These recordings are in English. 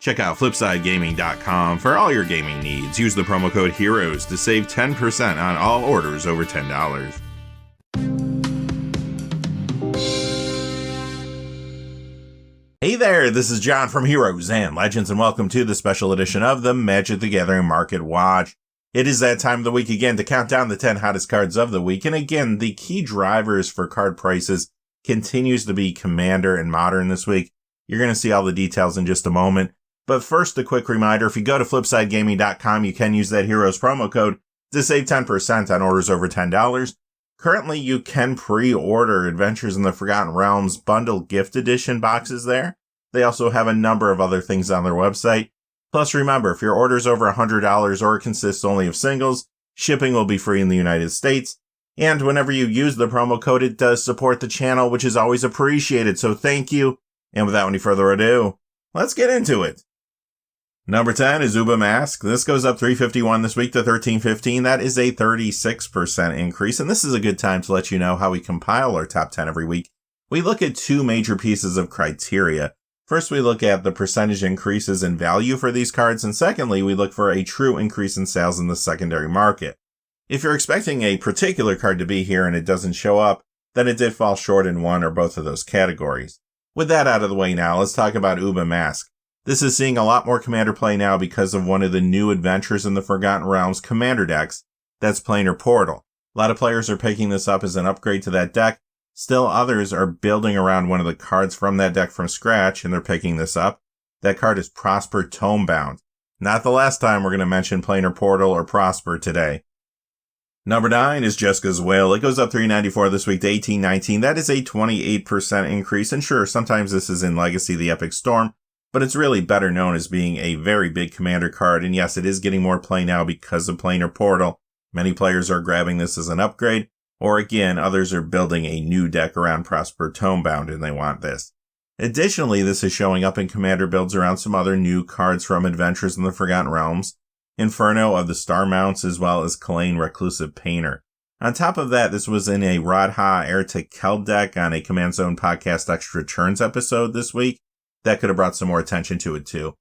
Check out FlipsideGaming.com for all your gaming needs. Use the promo code HEROES to save 10% on all orders over $10. Hey there, this is John from Heroes and Legends, and welcome to the special edition of the Magic the Gathering Market Watch. It is that time of the week again to count down the 10 hottest cards of the week, and again, the key drivers for card prices continues to be Commander and Modern this week. You're going to see all the details in just a moment. But first, a quick reminder, if you go to FlipsideGaming.com, you can use that Heroes promo code to save 10% on orders over $10. Currently, you can pre-order Adventures in the Forgotten Realms Bundle Gift Edition boxes there. They also have a number of other things on their website. Plus, remember, if your order is over $100 or consists only of singles, shipping will be free in the United States. And whenever you use the promo code, it does support the channel, which is always appreciated. So thank you. And without any further ado, let's get into it. Number 10 is Uba Mask. This goes up $3.51 this week to $13.15. That is a 36% increase. And this is a good time to let you know how we compile our top 10 every week. We look at two major pieces of criteria. First, we look at the percentage increases in value for these cards. And secondly, we look for a true increase in sales in the secondary market. If you're expecting a particular card to be here and it doesn't show up, then it did fall short in one or both of those categories. With that out of the way now, let's talk about Uba Mask. This is seeing a lot more Commander play now because of one of the new Adventures in the Forgotten Realms Commander decks. That's Planar Portal. A lot of players are picking this up as an upgrade to that deck. Still others are building around one of the cards from that deck from scratch and they're picking this up. That card is Prosper Tomebound. Not the last time we're going to mention Planar Portal or Prosper today. Number 9 is Jeska's Wail. It goes up $3.94 this week to $18.19. That is a 28% increase. And sure, sometimes this is in Legacy the Epic Storm, but it's really better known as being a very big Commander card. And yes, it is getting more play now because of Planar Portal. Many players are grabbing this as an upgrade, or again, others are building a new deck around Prosper Tomebound and they want this. Additionally, this is showing up in Commander builds around some other new cards from Adventures in the Forgotten Realms, Inferno of the Star Mounts, as well as Kjell Reclusive Painter. On top of that, this was in a Radha Heir to Kjell deck on a Command Zone Podcast Extra Turns episode this week. That could have brought some more attention to it too.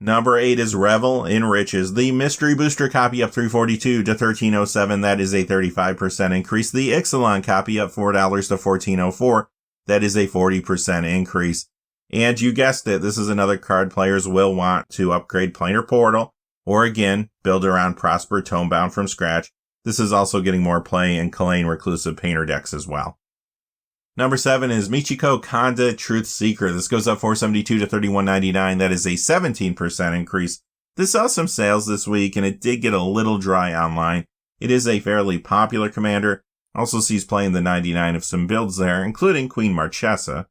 Number 8 is Revel in Riches. The Mystery Booster copy up $3.42 to $13.07. That is a 35% increase. The Ixalan copy up $4 to $14.04. That is a 40% increase. And you guessed it, this is another card players will want to upgrade Planar Portal, or again, build around Prosper Tomebound from scratch. This is also getting more play in Kjell Reclusive Painter decks as well. Number 7 is Michiko Kanda Truthseeker. This goes up $4.72 to $31.99. That is a 17% increase. This saw some sales this week, and it did get a little dry online. It is a fairly popular commander. Also sees play in the 99 of some builds there, including Queen Marchesa.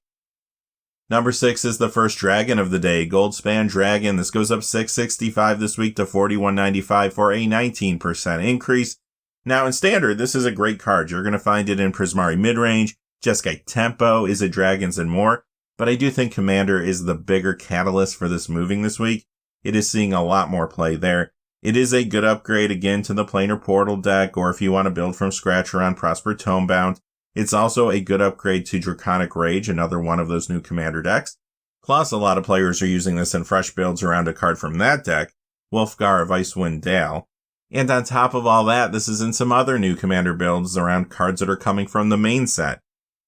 Number 6 is the first dragon of the day, Goldspan Dragon. This goes up $6.65 this week to $41.95 for a 19% increase. Now in Standard, this is a great card. You're going to find it in Prismari Midrange, Jeskai Tempo, Is It Dragons, and more. But I do think Commander is the bigger catalyst for this moving this week. It is seeing a lot more play there. It is a good upgrade again to the Planar Portal deck, or if you want to build from scratch around Prosper Tomebound. It's also a good upgrade to Draconic Rage, another one of those new Commander decks. Plus, a lot of players are using this in fresh builds around a card from that deck, Wolfgar of Icewind Dale. And on top of all that, this is in some other new Commander builds around cards that are coming from the main set.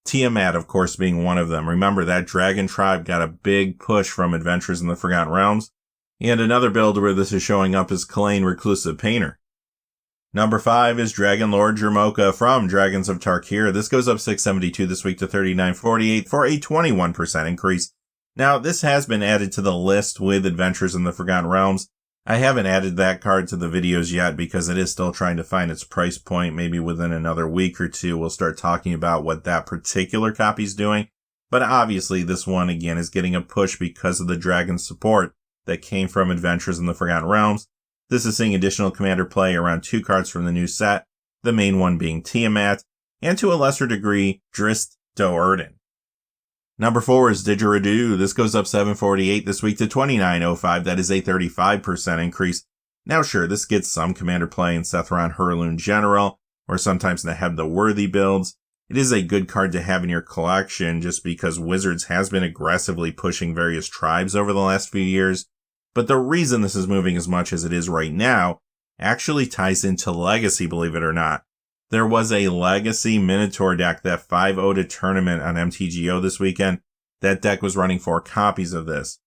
Tiamat, of course, being one of them. Remember, that Dragon Tribe got a big push from Adventures in the Forgotten Realms. And another build where this is showing up is Kjell Reclusive Painter. Number 5 is Dragonlord Dromoka from Dragons of Tarkir. This goes up $6.72 this week to $39.48 for a 21% increase. Now, this has been added to the list with Adventures in the Forgotten Realms. I haven't added that card to the videos yet because it is still trying to find its price point. Maybe within another week or two, we'll start talking about what that particular copy's doing. But obviously, this one, again, is getting a push because of the Dragon support that came from Adventures in the Forgotten Realms. This is seeing additional Commander play around 2 cards from the new set, the main one being Tiamat, and to a lesser degree, Drist Do'Urden. Number 4 is Didgeridoo. This goes up $7.48 this week to $29.05. That is a 35% increase. Now sure, this gets some Commander play in Sethron Hurloon General, or sometimes in the Heb the Worthy builds. It is a good card to have in your collection just because Wizards has been aggressively pushing various tribes over the last few years. But the reason this is moving as much as it is right now actually ties into Legacy, believe it or not. There was a Legacy Minotaur deck that 5-0'd a tournament on MTGO this weekend. That deck was running 4 copies of this.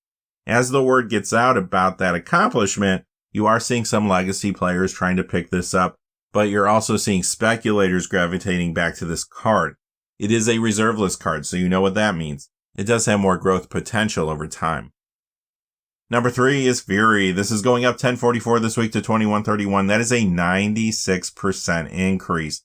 As the word gets out about that accomplishment, you are seeing some Legacy players trying to pick this up, but you're also seeing speculators gravitating back to this card. It is a reserve list card, so you know what that means. It does have more growth potential over time. Number 3 is Fury. This is going up 1044 this week to 2131. That is a 96% increase.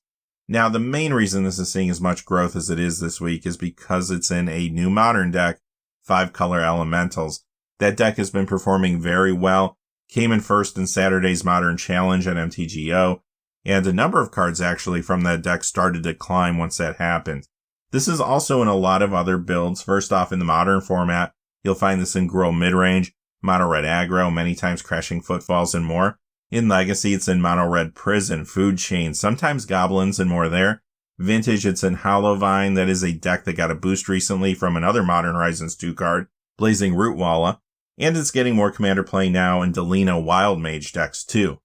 Now, the main reason this is seeing as much growth as it is this week is because it's in a new Modern deck, 5-color Elementals. That deck has been performing very well, came in first in Saturday's Modern Challenge at MTGO, and a number of cards actually from that deck started to climb once that happened. This is also in a lot of other builds. First off, in the Modern format, you'll find this in Gruul Midrange, Mono Red Aggro, many times Crashing Footfalls, and more. In Legacy, it's in Mono Red Prison, Food Chain, sometimes Goblins, and more there. Vintage, it's in Hollowvine. That is a deck that got a boost recently from another Modern Horizons 2 card, Blazing Rootwalla. And it's getting more Commander play now in Delina Wild Mage decks too.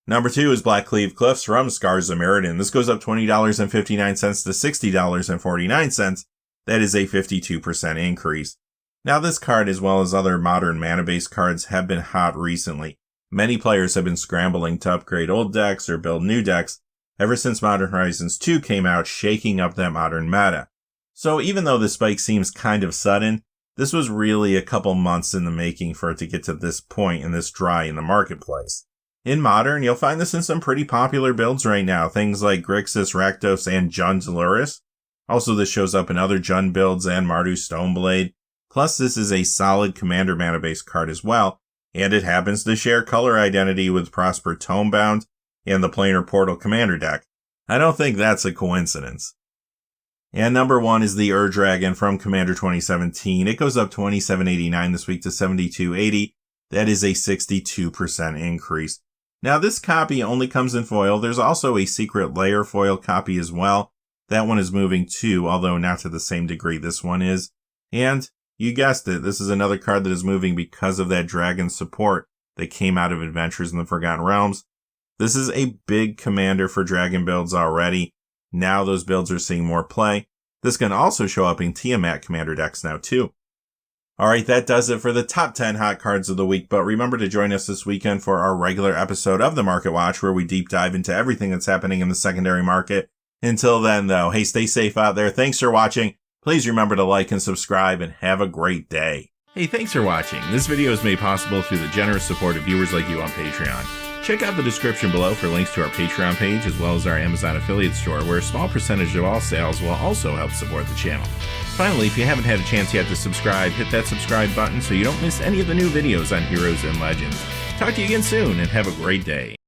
Number 2 is Blackcleave Cliffs from Scars of Mirrodin. This goes up $20.59 to $60.49. That is a 52% increase. Now this card, as well as other Modern mana-based cards, have been hot recently. Many players have been scrambling to upgrade old decks or build new decks ever since Modern Horizons 2 came out, shaking up that Modern meta. So even though this spike seems kind of sudden, this was really a couple months in the making for it to get to this point and this dry in the marketplace. In Modern, you'll find this in some pretty popular builds right now, things like Grixis, Rakdos, and Jund Luris. Also, this shows up in other Jund builds and Mardu Stoneblade. Plus, this is a solid Commander mana-based card as well, and it happens to share color identity with Prosper Tomebound and the Planar Portal Commander deck. I don't think that's a coincidence. And number 1 is the Ur-Dragon from Commander 2017. It goes up $27.89 this week to $72.80. That is a 62% increase. Now, this copy only comes in foil. There's also a Secret Lair foil copy as well. That one is moving too, although not to the same degree this one is. And you guessed it, this is another card that is moving because of that dragon support that came out of Adventures in the Forgotten Realms. This is a big commander for dragon builds already. Now those builds are seeing more play. This can also show up in Tiamat commander decks now too. Alright, that does it for the top 10 hot cards of the week, but remember to join us this weekend for our regular episode of the Market Watch, where we deep dive into everything that's happening in the secondary market. Until then though, hey, stay safe out there. Thanks for watching. Please remember to like and subscribe, and have a great day. Hey, thanks for watching. This video is made possible through the generous support of viewers like you on Patreon. Check out the description below for links to our Patreon page, as well as our Amazon affiliate store, where a small percentage of all sales will also help support the channel. Finally, if you haven't had a chance yet to subscribe, hit that subscribe button so you don't miss any of the new videos on Heroes and Legends. Talk to you again soon, and have a great day.